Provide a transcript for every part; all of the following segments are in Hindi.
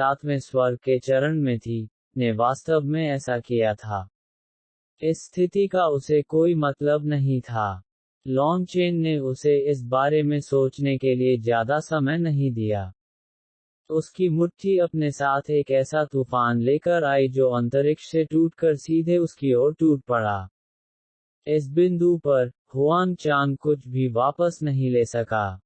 सातवें स्वर्ग के चरण में थी, ने वास्तव में ऐसा किया था। इस स्थिति का उसे कोई मतलब नहीं था। लॉन्गचेन ने उसे इस बारे में सोचने के लिए ज्यादा समय नहीं दिया। उसकी मुट्ठी अपने साथ एक ऐसा तूफान लेकर आई जो अंतरिक्ष से टूटकर सीधे उसकी ओर टूट पड़ा। इस बिंदु पर, हुआंग चांग कुछ भी वापस नहीं ले सका।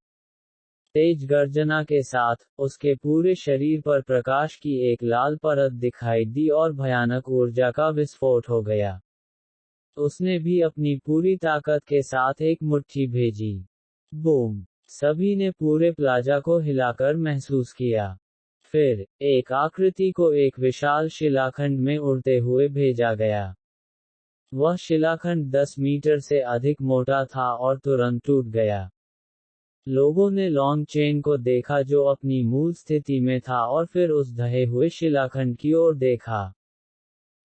तेज गर्जना के साथ, उसके पूरे शरीर पर प्रकाश की एक लाल परत दिखाई दी और भयानक ऊर्जा का विस्फोट हो गया। उसने भी अपनी पूरी ताकत के साथ एक मुट्ठी भेजी। बूम! सभी ने पूरे प्लाजा को हिलाकर महसूस किया। फिर, एक आकृति को एक विशाल शिलाखंड में उड़ते हुए भेजा गया। वह शिलाखंड 10 मीटर से अधिक मोटा था और तुरंत टूट गया। लोगों ने लॉन्गचेन को देखा जो अपनी मूल स्थिति में था और फिर उस ढहे हुए शिलाखंड की ओर देखा।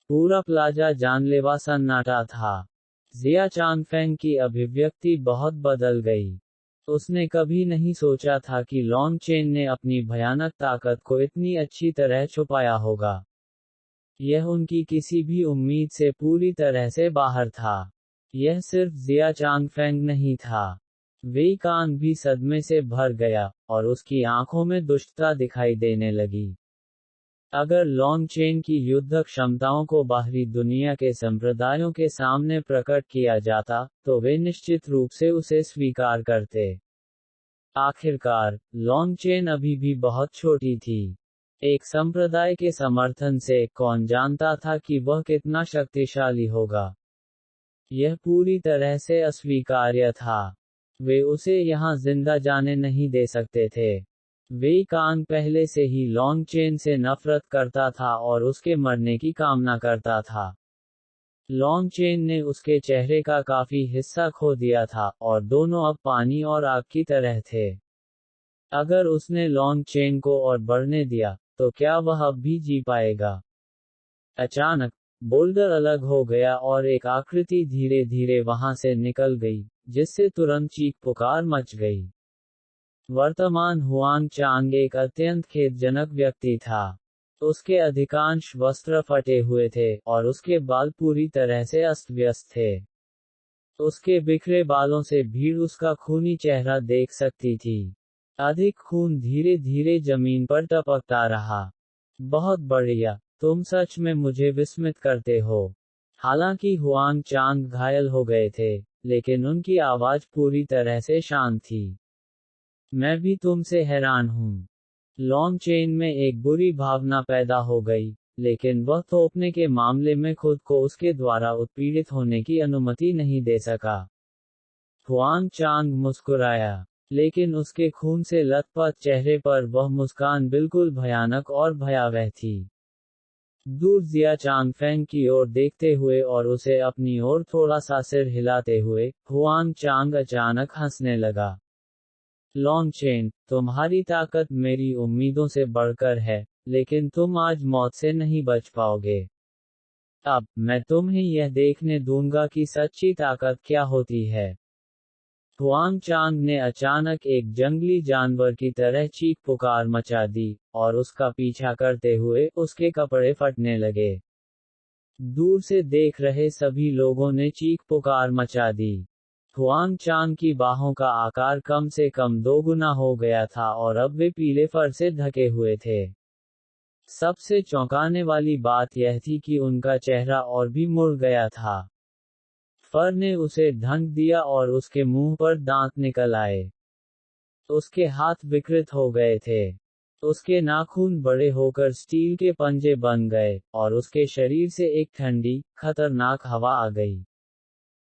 पूरा प्लाजा जानलेवा सन्नाटा था। जिया चांगफेंग की अभिव्यक्ति बहुत बदल गई। उसने कभी नहीं सोचा था कि लॉन्गचेन ने अपनी भयानक ताकत को इतनी अच्छी तरह छुपाया होगा। यह उनकी किसी भी उम्मीद से पूरी तरह से बाहर था। यह सिर्फ जिया चांगफेंग नहीं था। वेई कांग भी सदमे से भर गया, और उसकी आंखों में दुष्टता दिखाई देने लगी। अगर लॉन्गचेन की युद्ध क्षमताओं को बाहरी दुनिया के संप्रदायों के सामने प्रकट किया जाता, तो वे निश्चित रूप से उसे स्वीकार करते। आखिरकार, लॉन्गचेन अभी भी बहुत छोटी थी। एक संप्रदाय के समर्थन से, कौन जानता था कि वह कितना शक्तिशाली होगा। यह पूरी तरह से अस्वीकार्य था। वे उसे यहाँ जिंदा जाने नहीं दे सकते थे। वेई कांग पहले से ही लॉन्गचेन से नफरत करता था और उसके मरने की कामना करता था। लॉन्गचेन ने उसके चेहरे का काफी हिस्सा खो दिया था, और दोनों अब पानी और आग की तरह थे। अगर उसने लॉन्गचेन को और बढ़ने दिया, तो क्या वह अब भी जी पाएगा? अचानक, बोल्डर अलग हो गया और एक आकृति धीरे धीरे वहां से निकल गई, जिससे तुरंत चीख पुकार मच गई। वर्तमान हुआंग चांग एक अत्यंत खेदजनक व्यक्ति था। उसके अधिकांश वस्त्र फटे हुए थे, और उसके बाल पूरी तरह से अस्त व्यस्त थे। उसके बिखरे बालों से भीड़ उसका खूनी चेहरा देख सकती थी। अधिक खून धीरे धीरे जमीन पर टपकता रहा। बहुत बढ़िया, तुम सच में मुझे विस्मित करते हो। हालांकि हुआंग चांग घायल हो गए थे, लेकिन उनकी आवाज पूरी तरह से शांत थी। मैं भी तुमसे हैरान हूँ। लॉन्गचेन में एक बुरी भावना पैदा हो गई, लेकिन वह थोपने के मामले में खुद को उसके द्वारा उत्पीड़ित होने की अनुमति नहीं दे सका। हुआंग चांग मुस्कुराया, लेकिन उसके खून से लथपथ चेहरे पर वह मुस्कान बिल्कुल भयानक और भयावह थी। दूर जिया चांगफेंग की ओर देखते हुए और उसे अपनी ओर थोड़ा सा सिर हिलाते हुए, हुआंग चांग अचानक हंसने लगा। लॉन्गचेन, तुम्हारी ताकत मेरी उम्मीदों से बढ़कर है, लेकिन तुम आज मौत से नहीं बच पाओगे। अब, मैं तुम्हें यह देखने दूंगा कि सच्ची ताकत क्या होती है। हुआंग चांग ने अचानक एक जंगली जानवर की तरह चीख पुकार मचा दी, और उसका पीछा करते हुए उसके कपड़े फटने लगे। दूर से देख रहे सभी लोगों ने चीख पुकार मचा दी। हुआंग चांग की बाहों का आकार कम से कम 2 गुना हो गया था और अब वे पीले फर से ढके हुए थे। सबसे चौंकाने वाली बात यह थी कि उनका चेहरा और भी मुड़ गया था। फर ने उसे ढंक दिया और उसके मुंह पर दांत निकल आए। उसके हाथ विकृत हो गए थे। उसके नाखून बड़े होकर स्टील के पंजे बन गए, और उसके शरीर से एक ठंडी, खतरनाक हवा आ गई।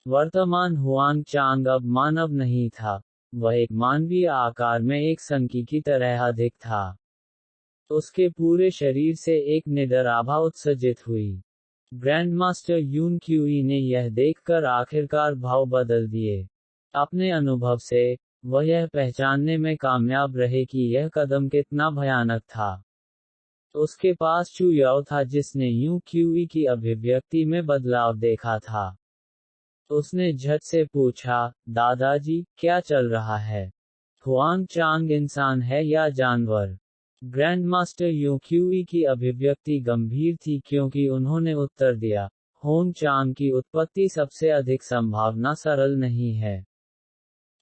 वर्तमान हुआंग चांग अब मानव नहीं था, वह एक मानवीय आकार में एक संकी की तरह अधिक था। उसके पूरे शरीर से एक निडर आभा उत्सर्जित हुई। ग्रैंडमास्टर यून क्यूई ने यह देखकर आखिरकार भाव बदल दिए। अपने अनुभव से, वह यह पहचानने में कामयाब रहे कि यह कदम कितना भयानक था। उसके पास चू याओ था जिसने यून क्यूई की अभिव्यक्ति में बदलाव देखा था। उसने झट से पूछा, दादाजी, क्या चल रहा है? हुआंग चांग इंसान है या जानवर? ग्रैंडमास्टर यू क्यूई की अभिव्यक्ति गंभीर थी क्योंकि उन्होंने उत्तर दिया, होंग चांग की उत्पत्ति सबसे अधिक संभावना सरल नहीं है।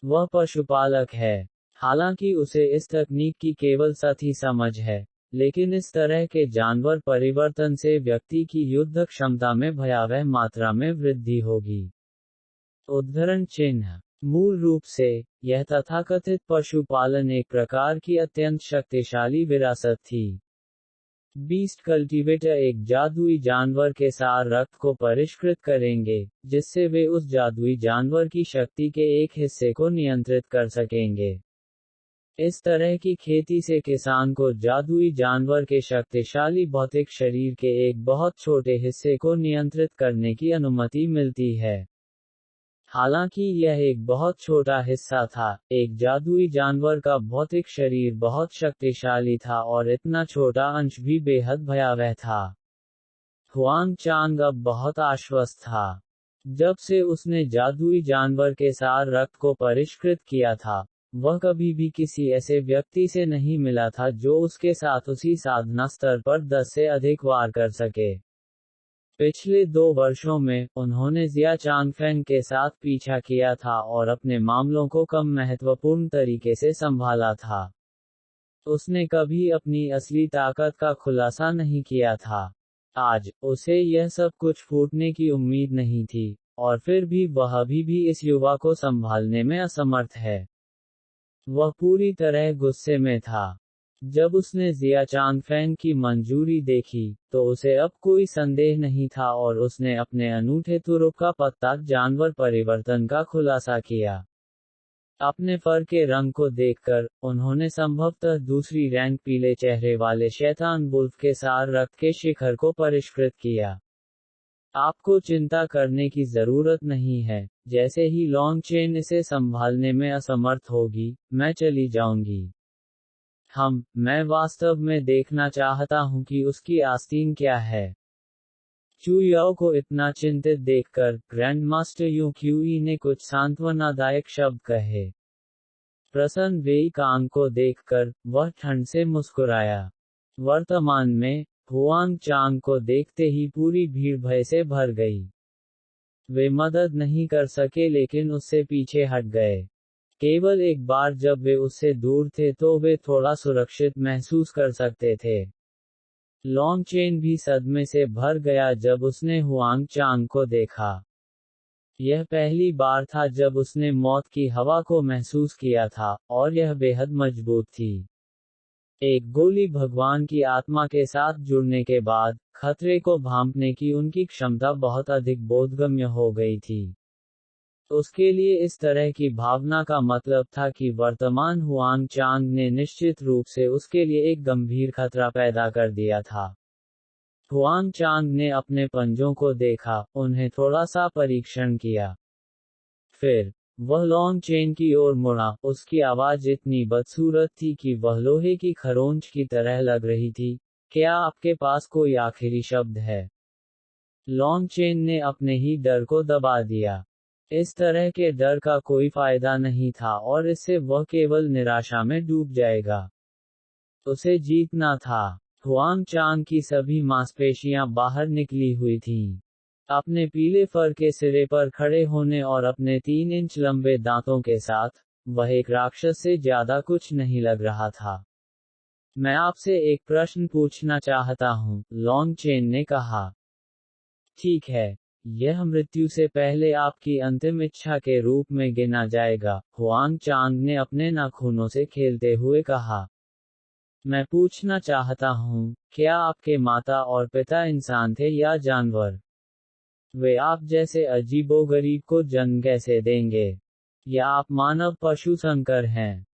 वह पशुपालक है। हालांकि उसे इस तकनीक की केवल सतही समझ है, लेकिन इस तरह के जानवर परिवर्तन से व्यक्ति की युद्ध क्षमता में भयावह मात्रा में वृद्धि होगी। उद्धरण चिन्ह। मूल रूप से, यह तथाकथित पशुपालन एक प्रकार की अत्यंत शक्तिशाली विरासत थी। बीस्ट कल्टीवेटर एक जादुई जानवर के सार रक्त को परिष्कृत करेंगे, जिससे वे उस जादुई जानवर की शक्ति के एक हिस्से को नियंत्रित कर सकेंगे। इस तरह की खेती से किसान को जादुई जानवर के शक्तिशाली भौतिक शरीर के एक बहुत छोटे हिस्से को नियंत्रित करने की अनुमति मिलती है। हालांकि यह एक बहुत छोटा हिस्सा था, एक जादुई जानवर का भौतिक शरीर बहुत शक्तिशाली था और इतना छोटा अंश भी बेहद भयावह था। हुआंग चांग अब बहुत आश्वस्त था। जब से उसने जादुई जानवर के सार रक्त को परिष्कृत किया था, वह कभी भी किसी ऐसे व्यक्ति से नहीं मिला था जो उसके साथ उसी साधना स्तर पर 10 से अधिक वार कर सके। पिछले 2 वर्षों में, उन्होंने जिया चांगफेंग के साथ पीछा किया था और अपने मामलों को कम महत्वपूर्ण तरीके से संभाला था। उसने कभी अपनी असली ताकत का खुलासा नहीं किया था। आज, उसे यह सब कुछ फूटने की उम्मीद नहीं थी, और फिर भी वह अभी भी इस युवा को संभालने में असमर्थ है। वह पूरी तरह गुस्से में था। जब उसने जिया चांगफेंग की मंजूरी देखी, तो उसे अब कोई संदेह नहीं था और उसने अपने अनूठे तुरुप का पत्ता जानवर परिवर्तन का खुलासा किया। अपने फर के रंग को देखकर, उन्होंने संभवतः दूसरी रैंक पीले चेहरे वाले शैतान वुल्फ के सार रक्त के शिखर को परिष्कृत किया। आपको चिंता करने की जरूरत नहीं है, जैसे ही लॉन्ग चेन इसे संभालने में असमर्थ होगी, मैं चली जाऊंगी। मैं वास्तव में देखना चाहता हूं कि उसकी आस्तीन क्या है। चू याओ को इतना चिंतित देखकर, ग्रैंडमास्टर यू क्यूई ने कुछ सांत्वनादायक शब्द कहे। प्रसन्न वेई कांग को देखकर, वह ठंड से मुस्कुराया। वर्तमान में, हुआंग चांग को देखते ही पूरी भीड़ भय से भर गई। वे मदद नहीं कर सके लेकिन उससे पीछे हट गए। केवल एक बार जब वे उससे दूर थे तो वे थोड़ा सुरक्षित महसूस कर सकते थे। लॉन्ग चेन भी सदमे से भर गया जब उसने हुआंग चांग को देखा। यह पहली बार था जब उसने मौत की हवा को महसूस किया था, और यह बेहद मजबूत थी। एक गोली भगवान की आत्मा के साथ जुड़ने के बाद, खतरे को भांपने की उनकी क्षमता बहुत अधिक बोधगम्य हो गई थी। उसके लिए इस तरह की भावना का मतलब था कि वर्तमान हुआंग चांग ने निश्चित रूप से उसके लिए एक गंभीर खतरा पैदा कर दिया था। हुआंग चांग ने अपने पंजों को देखा, उन्हें थोड़ा सा परीक्षण किया। फिर, वह लॉन्ग चेन की ओर मुड़ा। उसकी आवाज इतनी बदसूरत थी कि वह लोहे की खरोंच की तरह लग रही थी। क्या आपके पास कोई आखिरी शब्द है? लॉन्ग चेन ने अपने ही डर को दबा दिया। इस तरह के डर का कोई फायदा नहीं था और इससे वह केवल निराशा में डूब जाएगा। उसे जीतना था। हुआंग चांग की सभी मांसपेशियां बाहर निकली हुई थीं। अपने पीले फर के सिरे पर खड़े होने और अपने 3 इंच लंबे दांतों के साथ, वह एक राक्षस से ज्यादा कुछ नहीं लग रहा था। मैं आपसे एक प्रश्न पूछना चाहता हूं, लॉन्ग चेन ने कहा। ठीक है। यह मृत्यु से पहले आपकी अंतिम इच्छा के रूप में गिना जाएगा, हुआंग चांग ने अपने नाखूनों से खेलते हुए कहा। मैं पूछना चाहता हूँ, क्या आपके माता और पिता इंसान थे या जानवर? वे आप जैसे अजीबोगरीब को जन्म कैसे देंगे? या आप मानव पशु संकर हैं?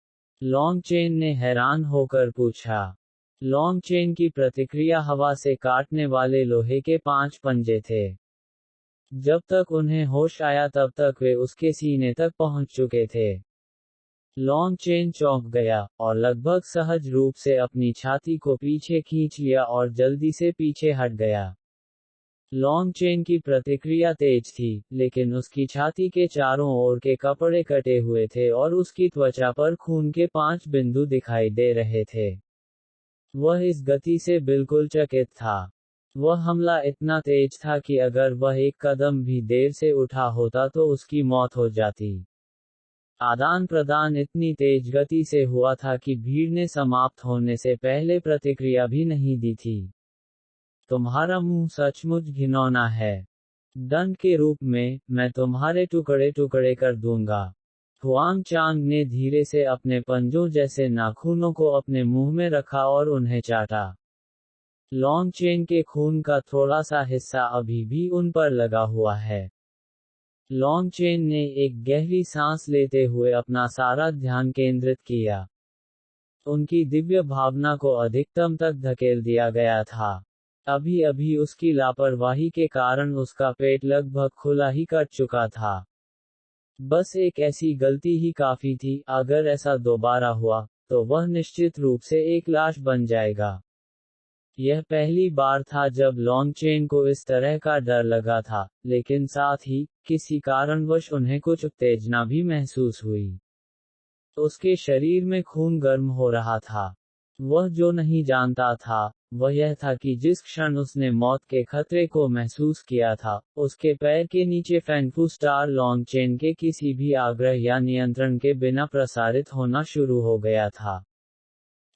लॉन्ग चेन ने हैरान होकर पूछा। लॉन्ग चेन की प्रतिक्रिया हवा से काटने वाले लोहे के 5 पंजे थे। जब तक उन्हें होश आया तब तक वे उसके सीने तक पहुंच चुके थे। लॉन्ग चेन चौंक गया, और लगभग सहज रूप से अपनी छाती को पीछे खींच लिया और जल्दी से पीछे हट गया। लॉन्ग चेन की प्रतिक्रिया तेज थी, लेकिन उसकी छाती के चारों ओर के कपड़े कटे हुए थे और उसकी त्वचा पर खून के 5 बिंदु दिखाई दे रहे थे। वह इस गति से बिल्कुल चकित था। वह हमला इतना तेज था कि अगर वह एक कदम भी देर से उठा होता तो उसकी मौत हो जाती। आदान प्रदान इतनी तेज गति से हुआ था कि भीड़ ने समाप्त होने से पहले प्रतिक्रिया भी नहीं दी थी। तुम्हारा मुंह सचमुच घिनौना है। दंड के रूप में, मैं तुम्हारे टुकड़े टुकड़े कर दूंगा। हुआंग चांग ने धीरे से अपने पंजों जैसे नाखूनों को अपने मुंह में रखा और उन्हें चाटा। लॉन्गचेन के खून का थोड़ा सा हिस्सा अभी भी उन पर लगा हुआ है। लॉन्गचेन ने एक गहरी सांस लेते हुए अपना सारा ध्यान केंद्रित किया। उनकी दिव्य भावना को अधिकतम तक धकेल दिया गया था। अभी अभी उसकी लापरवाही के कारण उसका पेट लगभग खुला ही कट चुका था। बस एक ऐसी गलती ही काफी थी, अगर ऐसा दोबारा हुआ, तो वह निश्चित रूप से एक लाश बन जाएगा। यह पहली बार था जब लॉन्गचेन को इस तरह का डर लगा था, लेकिन साथ ही, किसी कारणवश उन्हें कुछ उत्तेजना भी महसूस हुई। उसके शरीर में खून गर्म हो रहा था। वह जो नहीं जानता था, वह यह था कि जिस क्षण उसने मौत के खतरे को महसूस किया था, उसके पैर के नीचे फेंगफू स्टार लॉन्गचेन के किसी भी आग्रह या नियंत्रण के बिना प्रसारित होना शुरू हो गया था।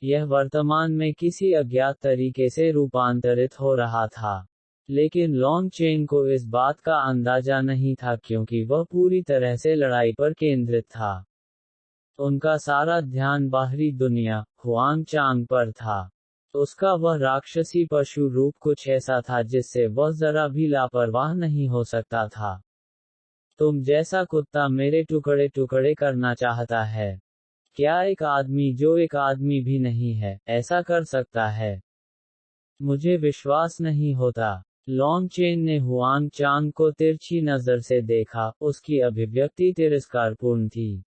यह वर्तमान में किसी अज्ञात तरीके से रूपांतरित हो रहा था। लेकिन लॉन्गचेन को इस बात का अंदाजा नहीं था क्योंकि वह पूरी तरह से लड़ाई पर केंद्रित था। उनका सारा ध्यान बाहरी दुनिया, हुआंग चांग पर था। उसका वह राक्षसी पशु रूप कुछ ऐसा था जिससे वह जरा भी लापरवाह नहीं हो सकता था। तुम जैसा कुत्ता मेरे टुकड़े टुकड़े करना चाहता है। क्या एक आदमी जो एक आदमी भी नहीं है, ऐसा कर सकता है? मुझे विश्वास नहीं होता। लॉन्गचेन ने हुआंग चांग को तिरछी नजर से देखा, उसकी अभिव्यक्ति तिरस्कारपूर्ण थी।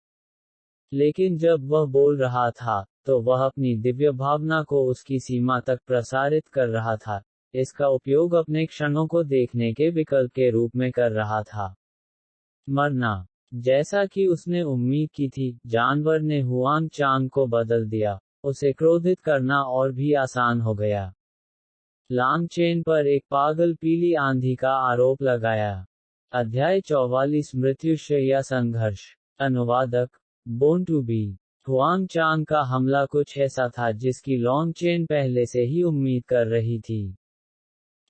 लेकिन जब वह बोल रहा था, तो वह अपनी दिव्य भावना को उसकी सीमा तक प्रसारित कर रहा था। इसका उपयोग अपने क्षणों को देखने के विकल्प के रूप में कर रहा था। मरना। जैसा कि उसने उम्मीद की थी, जानवर ने हुआंग चांग को बदल दिया। उसे क्रोधित करना और भी आसान हो गया। लॉन्गचेन पर एक पागल पीली आंधी का आरोप लगाया। अध्याय 44 मृत्युशय्या संघर्ष। अनुवादक, बोर्न टू बी। हुआंग चांग का हमला कुछ ऐसा था जिसकी लॉन्गचेन पहले से ही उम्मीद कर रही थी।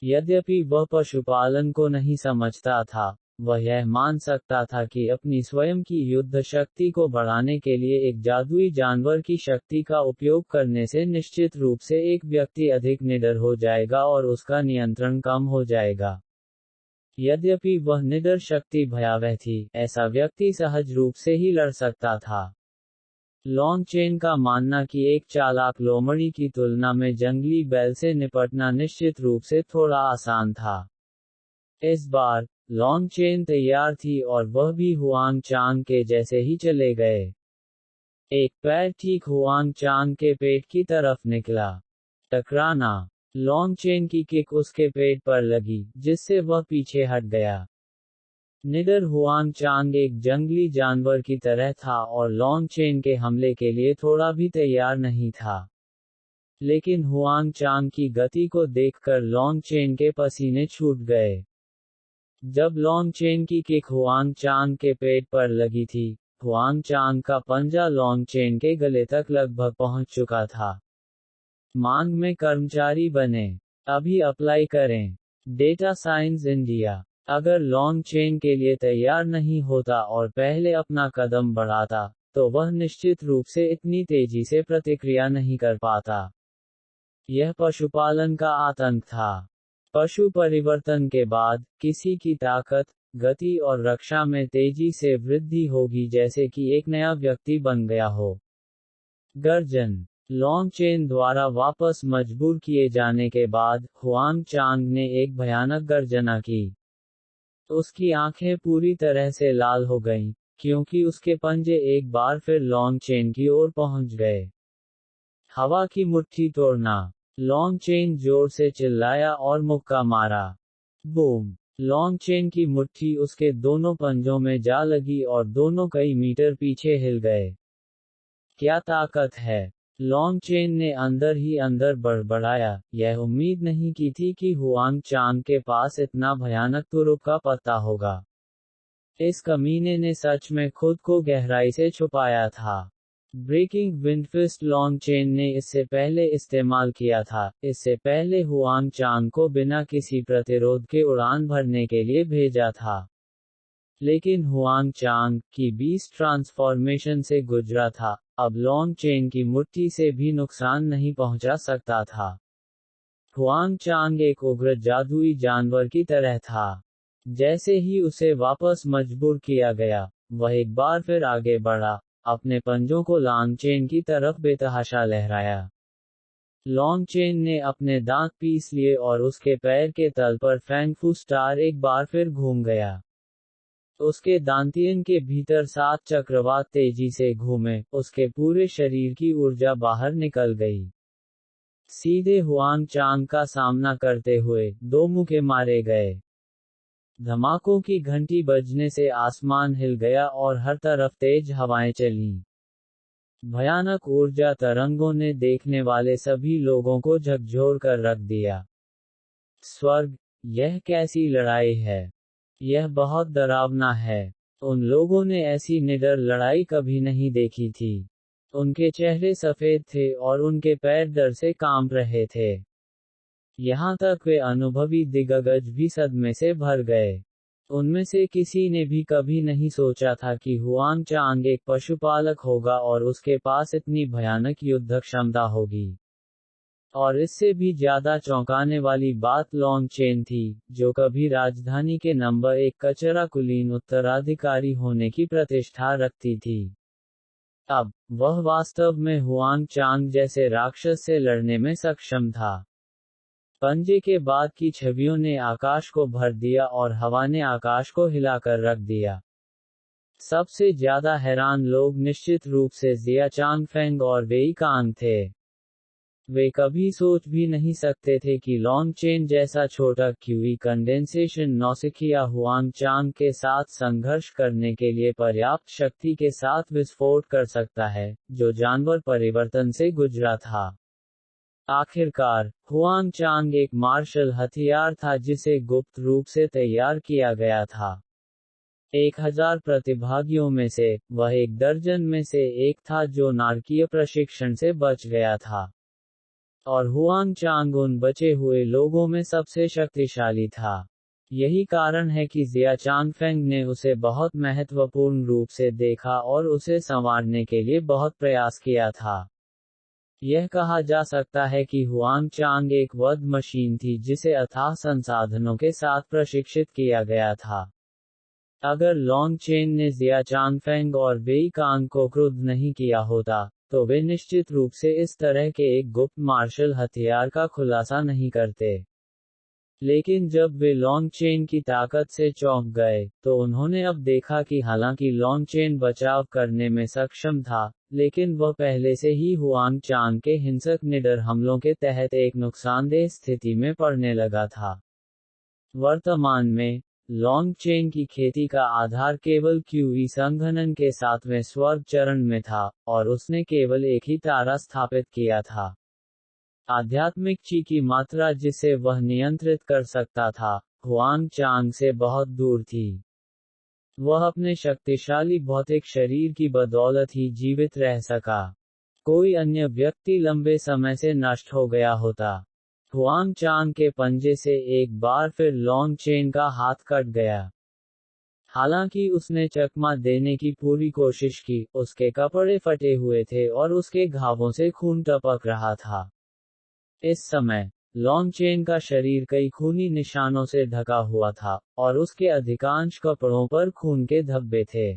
यद्यपि वह पशुपालन को नहीं समझता था, वह यह मान सकता था कि अपनी स्वयं की युद्ध शक्ति को बढ़ाने के लिए एक जादुई जानवर की शक्ति का उपयोग करने से निश्चित रूप से एक व्यक्ति अधिक निडर हो जाएगा और उसका नियंत्रण कम हो जाएगा। यद्यपि वह निडर शक्ति भयावह थी, ऐसा व्यक्ति सहज रूप से ही लड़ सकता था। लॉन्गचेन का मानना कि एक चालाक लोमड़ी की तुलना में जंगली बैल से निपटना निश्चित रूप से थोड़ा आसान था। इस बार, लॉन्गचेन तैयार थी और वह भी हुआंग चांग के जैसे ही चले गए। एक पैर ठीक हुआंग चांग के पेट की तरफ निकला। टकराना। लॉन्गचेन की किक उसके पेट पर लगी, जिससे वह पीछे हट गया। निडर हुआंग चांग एक जंगली जानवर की तरह था और लॉन्गचेन के हमले के लिए थोड़ा भी तैयार नहीं था। लेकिन हुआंग चांग की गति को देखकर लॉन्गचेन के पसीने छूट गए। जब लॉन्गचेन की किक हुआंग चांग के पेट पर लगी थी, हुआंग चांग का पंजा लॉन्गचेन के गले तक लगभग पहुंच चुका था। मांग में कर्मचारी बने। अभी अप्लाई करें। Data science India. अगर लॉन्गचेन के लिए तैयार नहीं होता और पहले अपना कदम बढ़ाता, तो वह निश्चित रूप से इतनी तेजी से प्रतिक्रिया नहीं कर पाता। यह पशुपालन का आतंक था। पशु परिवर्तन के बाद, किसी की ताकत, गति और रक्षा में तेजी से वृद्धि होगी जैसे कि एक नया व्यक्ति बन गया हो। गर्जन। लॉन्गचेन द्वारा वापस मजबूर किए जाने के बाद, हुआंग चांग ने एक भयानक गर्जना की। उसकी आंखें पूरी तरह से लाल हो गईं, क्योंकि उसके पंजे एक बार फिर लॉन्गचेन की ओर पहुंच गए। हवा की मुट्ठी तोड़ना। लॉन्गचेन जोर से चिल्लाया और मुक्का मारा। बूम। लॉन्गचेन की मुट्ठी उसके दोनों पंजों में जा लगी और दोनों कई मीटर पीछे हिल गए। क्या ताकत है! लॉन्ग चेन ने अंदर ही अंदर बड़बड़ाया, यह उम्मीद नहीं की थी कि हुआंग चांग के पास इतना भयानक तुरुप का पत्ता होगा। इस कमीने ने सच में खुद को गहराई से छुपाया था। ब्रेकिंग विंडफिस्ट लॉन्ग चेन ने इससे पहले इस्तेमाल किया था। इससे पहले हुआंग चांग को बिना किसी प्रतिरोध के उड़ान भरने के लिए भेजा था। लेकिन हुआंग चांग की बीस्ट ट्रांसफॉर्मेशन से गुजरा था, अब लॉन्ग चेन की मुट्ठी से भी नुकसान नहीं पहुंचा सकता था। हुआंग चांग एक उग्र जादुई जानवर की तरह था। जैसे ही उसे वापस मजबूर किया गया, वह एक बार फिर आगे बढ़ा, अपने पंजों को लॉन्ग चेन की तरफ बेतहाशा लहराया। लॉन्ग चेन ने अपने दांत पीस लिए और उसके पैर के तल पर फैंग फू स्टार एक बार फिर घूम गया। उसके दांतियन के भीतर 7 चक्रवात तेजी से घूमे, उसके पूरे शरीर की ऊर्जा बाहर निकल गई। सीधे हुआंग चांग का सामना करते हुए 2 मुक्के मारे गए। धमाकों की घंटी बजने से आसमान हिल गया और हर तरफ तेज हवाएं चलीं। भयानक ऊर्जा तरंगों ने देखने वाले सभी लोगों को झकझोर कर रख दिया। स्वर्ग, यह कैसी लड़ाई है? यह बहुत डरावना है। उन लोगों ने ऐसी निडर लड़ाई कभी नहीं देखी थी। उनके चेहरे सफेद थे और उनके पैर डर से कांप रहे थे। यहाँ तक वे अनुभवी दिग्गज भी सदमे से भर गए। उनमें से किसी ने भी कभी नहीं सोचा था कि हुआंग चांग एक पशुपालक होगा और उसके पास इतनी भयानक युद्ध क्षमता होगी। और इससे भी ज्यादा चौंकाने वाली बात लॉन्ग चेन थी, जो कभी राजधानी के नंबर 1 कचरा कुलीन उत्तराधिकारी होने की प्रतिष्ठा रखती थी। अब, वह वास्तव में हुआंग चांग जैसे राक्षस से लड़ने में सक्षम था। पंजे के बाद की छवियों ने आकाश को भर दिया और हवा ने आकाश को हिलाकर रख दिया। सबसे ज्यादा हैरान लोग निश्चित रूप से जिया चांग फेंग और वेई कांग थे। वे कभी सोच भी नहीं सकते थे कि लॉन्ग चेन जैसा छोटा क्यूई कंडेंसेशन नौसिखिया हुआंग चांग के साथ संघर्ष करने के लिए पर्याप्त शक्ति के साथ विस्फोट कर सकता है, जो जानवर परिवर्तन से गुजरा था। आखिरकार, हुआंग चांग एक मार्शल हथियार था जिसे गुप्त रूप से तैयार किया गया था। 1000 प्रतिभागियों में से, वह 1 दर्जन में से एक था जो नारकीय प्रशिक्षण से बच गया था। और हुआंग चांग उन बचे हुए लोगों में सबसे शक्तिशाली था। यही कारण है कि जिया चांग फेंग ने उसे बहुत महत्वपूर्ण रूप से देखा और उसे संवारने के लिए बहुत प्रयास किया था। यह कहा जा सकता है कि हुआंग चांग एक वध मशीन थी जिसे अथाह संसाधनों के साथ प्रशिक्षित किया गया था। अगर लॉन्ग चेन ने जिया चांग फेंग और वेई कांग को क्रुद्ध नहीं किया होता, तो वे निश्चित रूप से इस तरह के एक गुप्त मार्शल हथियार का खुलासा नहीं करते। लेकिन जब वे लॉन्ग चेन की ताकत से चौंक गए, तो उन्होंने अब देखा कि हालांकि लॉन्ग चेन बचाव करने में सक्षम था, लेकिन वह पहले से ही हुआंग चांग के हिंसक निडर हमलों के तहत एक नुकसानदेह स्थिति में पड़ने लगा था। वर्तमान में, लॉन्ग चेन की खेती का आधार केवल क्यूई संघनन के 7वें स्वर्ग चरण में था, और उसने केवल एक ही तारा स्थापित किया था। आध्यात्मिक ची की मात्रा जिसे वह नियंत्रित कर सकता था, हुआंग चांग से बहुत दूर थी। वह अपने शक्तिशाली भौतिक शरीर की बदौलत ही जीवित रह सका। कोई अन्य व्यक्ति लंबे समय से नष्ट हो गया होता। हुआंग चांग के पंजे से एक बार फिर लॉन्ग चेन का हाथ कट गया। हालांकि उसने चकमा देने की पूरी कोशिश की, उसके कपड़े फटे हुए थे और उसके घावों से खून टपक रहा था। इस समय, लॉन्ग चेन का शरीर कई खूनी निशानों से ढका हुआ था, और उसके अधिकांश कपड़ों पर खून के धब्बे थे।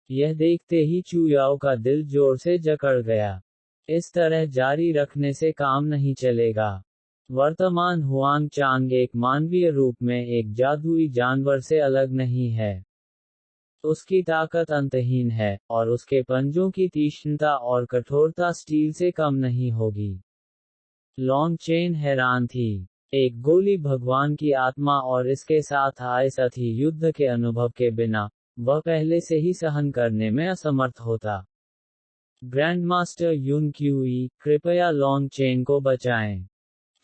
यह देखते ही चुयाओ का दिल जोर से जकड़ गया। इस तरह जारी रखने से काम नहीं चलेगा। वर्तमान हुआंग चांग एक मानवीय रूप में एक जादुई जानवर से अलग नहीं है। उसकी ताकत अंतहीन है, और उसके पंजों की तीक्ष्णता और कठोरता स्टील से कम नहीं होगी। लॉन्ग चेन हैरान थी। एक गोली भगवान की आत्मा और इसके साथ आए साथी युद्ध के अनुभव के बिना, वह पहले से ही सहन करने में असमर्थ होता। ग्रैंडमास्टर युन क्यूई, कृपया लॉन्ग चेन को बचाएं।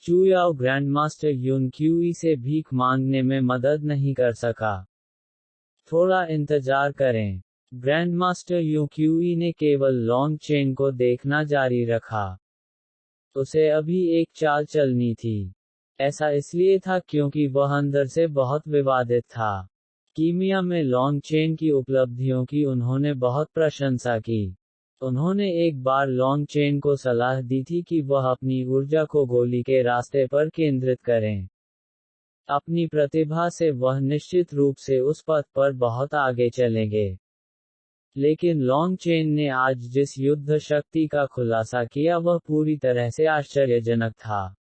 चू याओ ग्रैंडमास्टर युन क्यूई से भीख मांगने में मदद नहीं कर सका। थोड़ा इंतजार करें। ग्रैंडमास्टर यू क्यूई ने केवल लॉन्ग चेन को देखना जारी रखा। उसे अभी एक चाल चलनी थी। ऐसा इसलिए था क्योंकि वह अंदर से बहुत विवादित था। कीमिया में लॉन्ग चेन की उपलब्धियों की उन्होंने बहुत प्रशंसा की। उन्होंने एक बार लॉन्ग चेन को सलाह दी थी कि वह अपनी ऊर्जा को गोली के रास्ते पर केंद्रित करें। अपनी प्रतिभा से वह निश्चित रूप से उस पथ पर बहुत आगे चलेंगे। लेकिन लॉन्ग चेन ने आज जिस युद्ध शक्ति का खुलासा किया वह पूरी तरह से आश्चर्यजनक था।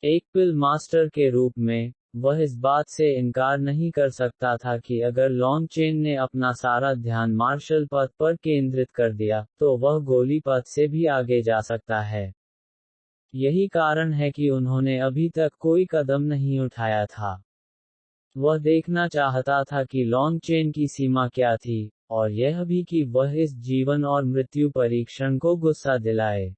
एक पिल मास्टर के रूप में, वह इस बात से इनकार नहीं कर सकता था कि अगर लॉन्ग चेन ने अपना सारा ध्यान मार्शल पथ पर केंद्रित कर दिया, तो वह गोली पथ से भी आगे जा सकता है। यही कारण है कि उन्होंने अभी तक कोई कदम नहीं उठाया था। वह देखना चाहता था कि लॉन्ग चेन की सीमा क्या थी, और यह भी कि वह इस जीवन और मृत्यु परीक्षण को गुस्सा दिलाए।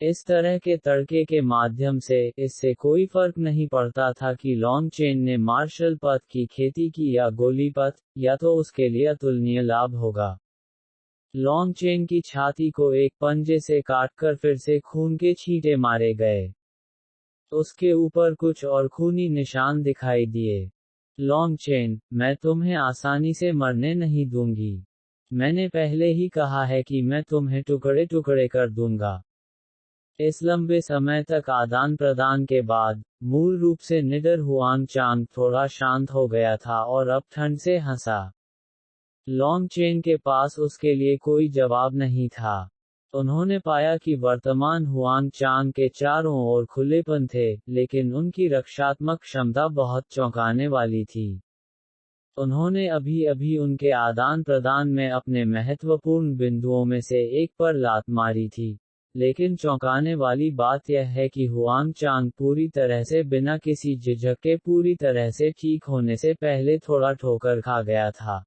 इस तरह के तड़के के माध्यम से, इससे कोई फर्क नहीं पड़ता था कि लॉन्ग चेन ने मार्शल पथ की खेती की या गोली पथ, या तो उसके लिए अतुलनीय लाभ होगा। लॉन्ग चेन की छाती को एक पंजे से काटकर फिर से खून के छींटे मारे गए। उसके ऊपर कुछ और खूनी निशान दिखाई दिए। लॉन्ग चेन, मैं तुम्हें आसानी से मरने नहीं दूंगी। मैंने पहले ही कहा है कि मैं तुम्हें टुकड़े टुकड़े कर दूंगा। इस लंबे समय तक आदान प्रदान के बाद, मूल रूप से निडर हुआंग चांग थोड़ा शांत हो गया था और अब ठंड से हंसा। लॉन्ग चेन के पास उसके लिए कोई जवाब नहीं था। उन्होंने पाया कि वर्तमान हुआंग चांग के चारों ओर खुलेपन थे, लेकिन उनकी रक्षात्मक क्षमता बहुत चौंकाने वाली थी। उन्होंने अभी अभी उनके आदान प्रदान में अपने महत्वपूर्ण बिंदुओं में से एक पर लात मारी थी, लेकिन चौंकाने वाली बात यह है कि हुआंग चांग पूरी तरह से बिना किसी झिझक के पूरी तरह से ठीक होने से पहले थोड़ा ठोकर खा गया था।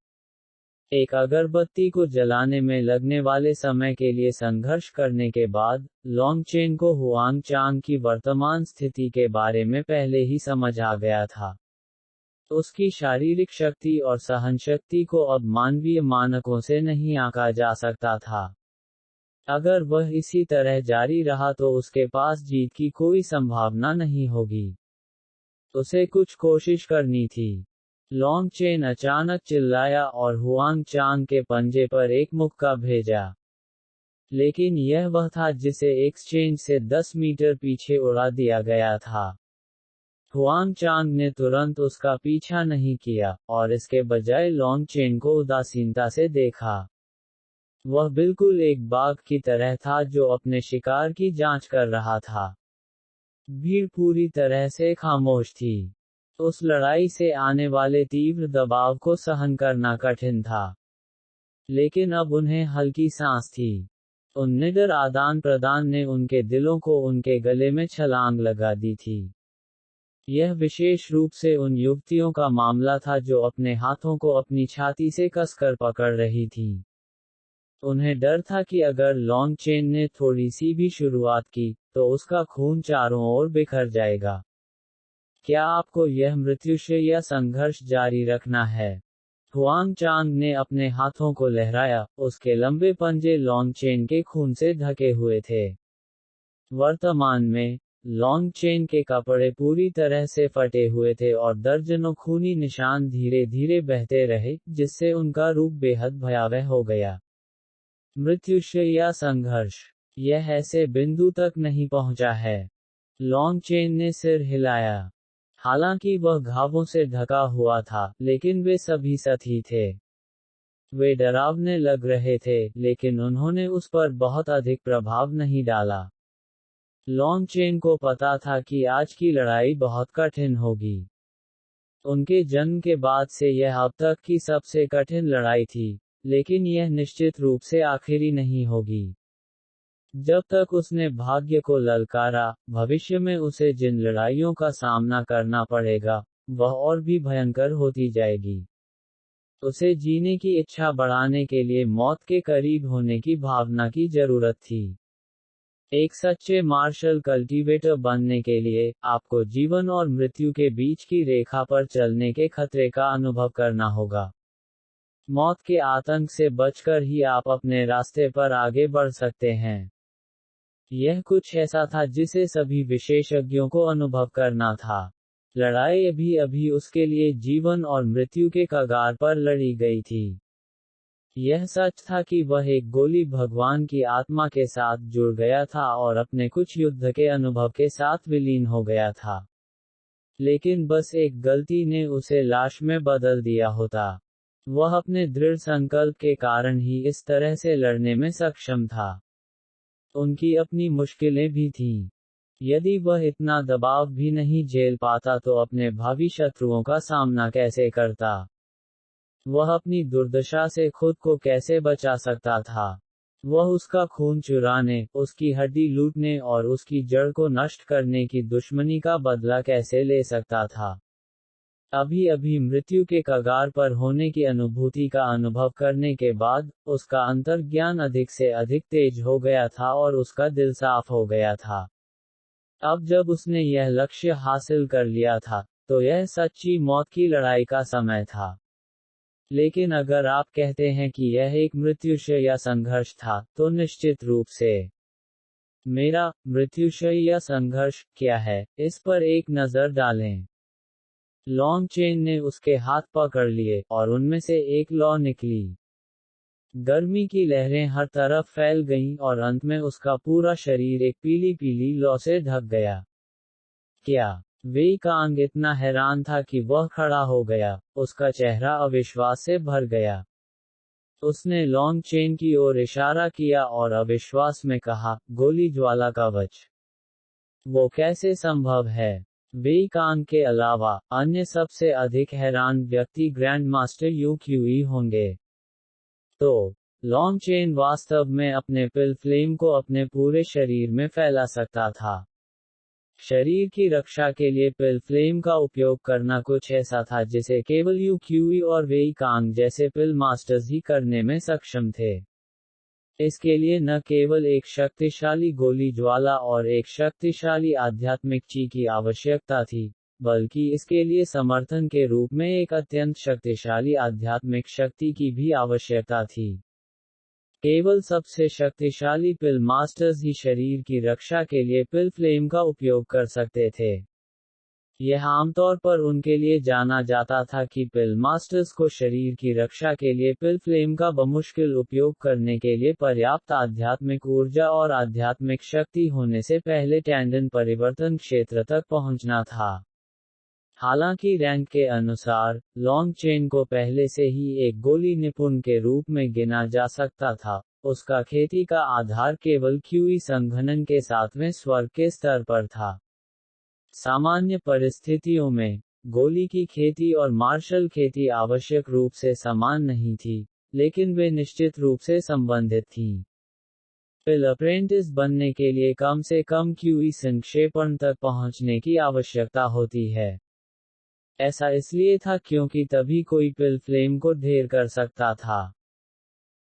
एक अगरबत्ती को जलाने में लगने वाले समय के लिए संघर्ष करने के बाद, लॉन्ग चेन को हुआंग चांग की वर्तमान स्थिति के बारे में पहले ही समझ आ गया था। उसकी शारीरिक शक्ति और सहनशक्ति को अब मानवीय मानकों से नहीं आंका जा सकता था। अगर वह इसी तरह जारी रहा तो उसके पास जीत की कोई संभावना नहीं होगी। उसे कुछ कोशिश करनी थी। लॉन्ग चेन अचानक चिल्लाया और हुआंग चांग के पंजे पर एक मुक्का भेजा। लेकिन यह वह था जिसे एक्सचेंज से 10 मीटर पीछे उड़ा दिया गया था। हुआंग चांग ने तुरंत उसका पीछा नहीं किया, और इसके बजाय लॉन्ग चेन को उदासीनता से देखा। वह बिल्कुल एक बाघ की तरह था जो अपने शिकार की जांच कर रहा था। भीड़ पूरी तरह से खामोश थी। उस लड़ाई से आने वाले तीव्र दबाव को सहन करना कठिन था। लेकिन अब उन्हें हल्की सांस थी। उन निडर आदान प्रदान ने उनके दिलों को उनके गले में छलांग लगा दी थी। यह विशेष रूप से उन युवतियों का मामला था जो अपने हाथों को अपनी छाती से कसकर पकड़ रही थीं। उन्हें डर था कि अगर लॉन्ग चेन ने थोड़ी सी भी शुरुआत की, तो उसका खून चारों ओर बिखर जाएगा। क्या आपको यह मृत्युशय या संघर्ष जारी रखना है? हुआंग चांग ने अपने हाथों को लहराया, उसके लंबे पंजे लॉन्ग चेन के खून से ढके हुए थे। वर्तमान में, लॉन्ग चेन के कपड़े पूरी तरह से फटे हुए थे और दर्जनों खूनी निशान धीरे धीरे बहते रहे, जिससे उनका रूप बेहद भयावह हो गया। मृत्युशय या संघर्ष, यह ऐसे बिंदु तक नहीं पहुंचा है। लॉन्ग चेन ने सिर हिलाया। हालांकि वह घावों से ढका हुआ था, लेकिन वे सभी सही थे। वे डरावने लग रहे थे, लेकिन उन्होंने उस पर बहुत अधिक प्रभाव नहीं डाला। लॉन्ग चेन को पता था कि आज की लड़ाई बहुत कठिन होगी। उनके जन्म के बाद से यह अब तक की सबसे कठिन लड़ाई थी, लेकिन यह निश्चित रूप से आखिरी नहीं होगी। जब तक उसने भाग्य को ललकारा, भविष्य में उसे जिन लड़ाइयों का सामना करना पड़ेगा, वह और भी भयंकर होती जाएगी। उसे जीने की इच्छा बढ़ाने के लिए मौत के करीब होने की भावना की जरूरत थी। एक सच्चे मार्शल कल्टीवेटर बनने के लिए, आपको जीवन और मृत्यु के बीच की रेखा पर चलने के खतरे का अनुभव करना होगा। मौत के आतंक से बचकर ही आप अपने रास्ते पर आगे बढ़ सकते हैं। यह कुछ ऐसा था जिसे सभी विशेषज्ञों को अनुभव करना था। लड़ाई अभी अभी उसके लिए जीवन और मृत्यु के कगार पर लड़ी गई थी। यह सच था कि वह एक गोली भगवान की आत्मा के साथ जुड़ गया था और अपने कुछ युद्ध के अनुभव के साथ विलीन हो गया था। लेकिन बस एक गलती ने उसे लाश में बदल दिया होता। वह अपने दृढ़ संकल्प के कारण ही इस तरह से लड़ने में सक्षम था। उनकी अपनी मुश्किलें भी थीं। यदि वह इतना दबाव भी नहीं झेल पाता तो अपने भावी शत्रुओं का सामना कैसे करता? वह अपनी दुर्दशा से खुद को कैसे बचा सकता था? वह उसका खून चुराने, उसकी हड्डी लूटने और उसकी जड़ को नष्ट करने की दुश्मनी का बदला कैसे ले सकता था? अभी अभी मृत्यु के कगार पर होने की अनुभूति का अनुभव करने के बाद, उसका अंतर्ज्ञान अधिक से अधिक तेज हो गया था और उसका दिल साफ हो गया था। अब जब उसने यह लक्ष्य हासिल कर लिया था, तो यह सच्ची मौत की लड़ाई का समय था। लेकिन अगर आप कहते हैं कि यह एक मृत्युशय या संघर्ष था, तो निश्चित रूप से। मेरा मृत्युशय या संघर्ष क्या है, इस पर एक नज़र डालें। लॉन्ग चेन ने उसके हाथ पकड़ लिए, और उनमें से एक लौ निकली। गर्मी की लहरें हर तरफ फैल गईं और अंत में उसका पूरा शरीर एक पीली पीली लौ से ढक गया। क्या? वेई कांग इतना हैरान था कि वह खड़ा हो गया, उसका चेहरा अविश्वास से भर गया। उसने लॉन्ग चेन की ओर इशारा किया और अविश्वास में कहा, गोली ज्वाला कवच। वो कैसे संभव है? वेई कांग के अलावा, अन्य सबसे अधिक हैरान व्यक्ति ग्रैंड मास्टर यू क्यूई होंगे। तो लॉन्ग चेन वास्तव में अपने पिल फ्लेम को अपने पूरे शरीर में फैला सकता था। शरीर की रक्षा के लिए पिल फ्लेम का उपयोग करना कुछ ऐसा था जिसे केवल यू क्यूई और वेई कांग जैसे पिल मास्टर्स ही करने में सक्षम थे। इसके लिए न केवल एक शक्तिशाली गोली ज्वाला और एक शक्तिशाली आध्यात्मिक ची की आवश्यकता थी, बल्कि इसके लिए समर्थन के रूप में एक अत्यंत शक्तिशाली आध्यात्मिक शक्ति की भी आवश्यकता थी। केवल सबसे शक्तिशाली पिल मास्टर्स ही शरीर की रक्षा के लिए पिल फ्लेम का उपयोग कर सकते थे। यह आमतौर पर उनके लिए जाना जाता था कि पिल मास्टर्स को शरीर की रक्षा के लिए पिल फ्लेम का बमुश्किल उपयोग करने के लिए पर्याप्त आध्यात्मिक ऊर्जा और आध्यात्मिक शक्ति होने से पहले टैंडन परिवर्तन क्षेत्र तक पहुंचना था। हालांकि रैंक के अनुसार, लॉन्ग चेन को पहले से ही एक गोली निपुण के रूप में गिना जा सकता था। उसका खेती का आधार केवल क्यूई संघनन के 7वें स्वर्ग के स्तर पर था। सामान्य परिस्थितियों में, गोली की खेती और मार्शल खेती आवश्यक रूप से समान नहीं थी, लेकिन वे निश्चित रूप से संबंधित थीं। पिल अप्रेंटिस बनने के लिए कम से कम क्यूई संक्षेपण तक पहुंचने की आवश्यकता होती है। ऐसा इसलिए था क्योंकि तभी कोई पिल फ्लेम को ढेर कर सकता था।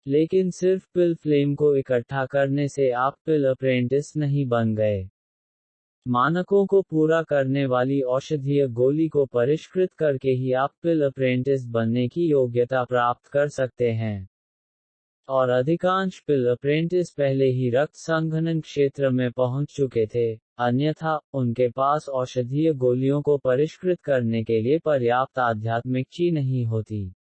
लेकिन सिर्फ पिल फ्लेम को इकट्ठा करने से आप पिल अप्रेंटिस नहीं बन गए। मानकों को पूरा करने वाली औषधीय गोली को परिष्कृत करके ही आप पिल अप्रेंटिस बनने की योग्यता प्राप्त कर सकते हैं। और अधिकांश पिल अप्रेंटिस पहले ही रक्त संघनन क्षेत्र में पहुंच चुके थे, अन्यथा, उनके पास औषधीय गोलियों को परिष्कृत करने के लिए पर्याप्त आध्यात्मिक ची नहीं होती।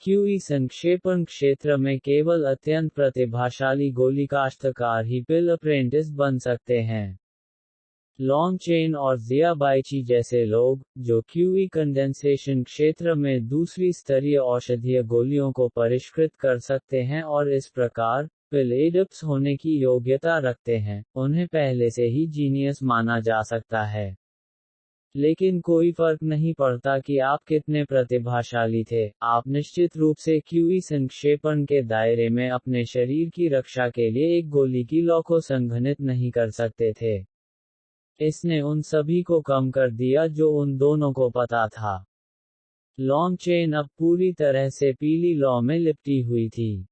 क्यूई संक्षेपण क्षेत्र में केवल अत्यंत प्रतिभाशाली गोली काश्तकार ही पिल अप्रेंटिस बन सकते हैं। लॉन्ग चेन और जिया बाइची जैसे लोग, जो क्यूई कंडेंसेशन क्षेत्र में दूसरी स्तरीय औषधीय गोलियों को परिष्कृत कर सकते हैं और इस प्रकार, पिल एडप्ट्स होने की योग्यता रखते हैं, उन्हें पहले से ही जीनियस माना जा सकता है। लेकिन कोई फर्क नहीं पड़ता कि आप कितने प्रतिभाशाली थे, आप निश्चित रूप से क्यूई संक्षेपण के दायरे में अपने शरीर की रक्षा के लिए एक गोली की लौ को संघनित नहीं कर सकते थे। इसने उन सभी को कम कर दिया जो उन दोनों को पता था। लॉन्ग चेन अब पूरी तरह से पीली लौ में लिपटी हुई थी।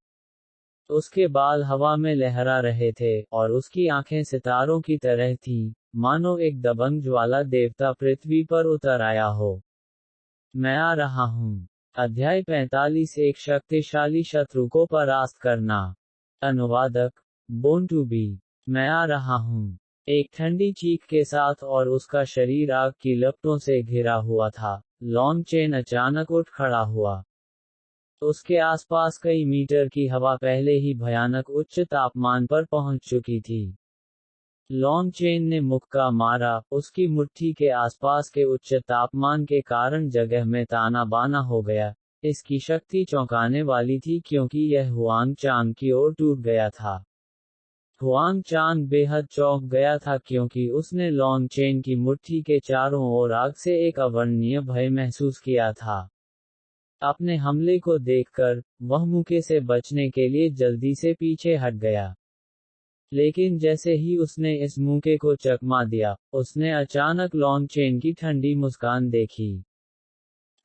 उसके बाल हवा में लहरा रहे थे, और उसकी आंखें सितारों की तरह थीं, मानो एक दबंग ज्वाला देवता पृथ्वी पर उतर आया हो। मैं आ रहा हूँ। अध्याय 45 एक शक्तिशाली शत्रु को परास्त करना। अनुवादक बोर्न टू बी। मैं आ रहा हूँ। एक ठंडी चीख के साथ और उसका शरीर आग की लपटों से घिरा हुआ था, लॉन्ग चेन अचानक उठ खड़ा हुआ। उसके आसपास कई मीटर की हवा पहले ही भयानक उच्च तापमान पर पहुंच चुकी थी। लॉन्ग चेन ने मुक्का मारा, उसकी मुट्ठी के आसपास के उच्च तापमान के कारण जगह में ताना बाना हो गया। इसकी शक्ति चौंकाने वाली थी क्योंकि यह हुआंग चांग की ओर टूट गया था। हुआंग चांग बेहद चौंक गया था क्योंकि उसने लॉन्ग चेन की मुट्ठी के चारों ओर आग से एक अवर्णनीय भय महसूस किया था। अपने हमले को देखकर, वह मुक्के से बचने के लिए जल्दी से पीछे हट गया। लेकिन जैसे ही उसने इस मुक्के को चकमा दिया, उसने अचानक लॉन्ग चेन की ठंडी मुस्कान देखी।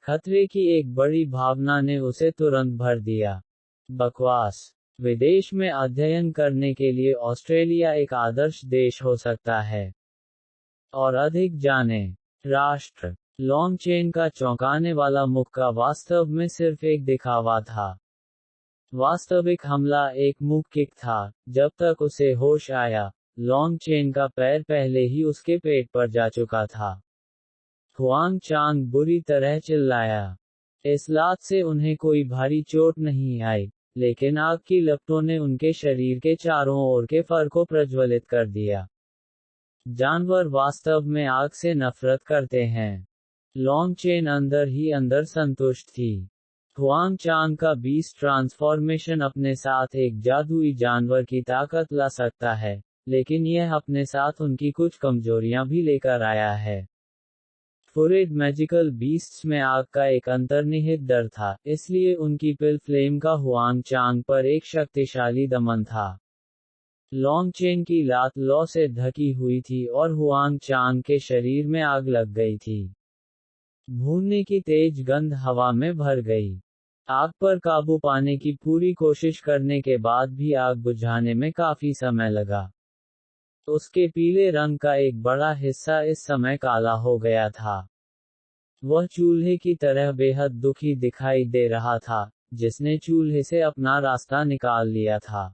खतरे की एक बड़ी भावना ने उसे तुरंत भर दिया। बकवास। विदेश में अध्ययन करने के लिए ऑस्ट्रेलिया एक आदर्श देश हो सकता है। और अधिक जाने। राष्ट्र। लॉन्ग चेन का चौंकाने वाला मुक्का वास्तव में सिर्फ एक दिखावा था। वास्तविक हमला एक मुक किक था। जब तक उसे होश आया, लॉन्ग चेन का पैर पहले ही उसके पेट पर जा चुका था। हुआंग चांग बुरी तरह चिल्लाया। इस लात से उन्हें कोई भारी चोट नहीं आई, लेकिन आग की लपटों ने उनके शरीर के चारों ओर के फर को प्रज्वलित कर दिया। जानवर वास्तव में आग से नफरत करते हैं। लॉन्ग चेन अंदर ही अंदर संतुष्ट थी। हुआंग चांग का बीस्ट ट्रांसफॉर्मेशन अपने साथ एक जादुई जानवर की ताकत ला सकता है, लेकिन यह अपने साथ उनकी कुछ कमजोरियां भी लेकर आया है। फुरेड मैजिकल बीस्ट्स में आग का एक अंतर्निहित डर था, इसलिए उनकी पिल फ्लेम का हुआंग चांग पर एक शक्तिशाली दमन था। लॉन्ग चेन की लात लौ से ढकी हुई थी और हुआंग चांग के शरीर में आग लग गई थी। भूनने की तेज गंध हवा में भर गई। आग पर काबू पाने की पूरी कोशिश करने के बाद भी आग बुझाने में काफी समय लगा। उसके पीले रंग का एक बड़ा हिस्सा इस समय काला हो गया था। वह चूल्हे की तरह बेहद दुखी दिखाई दे रहा था, जिसने चूल्हे से अपना रास्ता निकाल लिया था।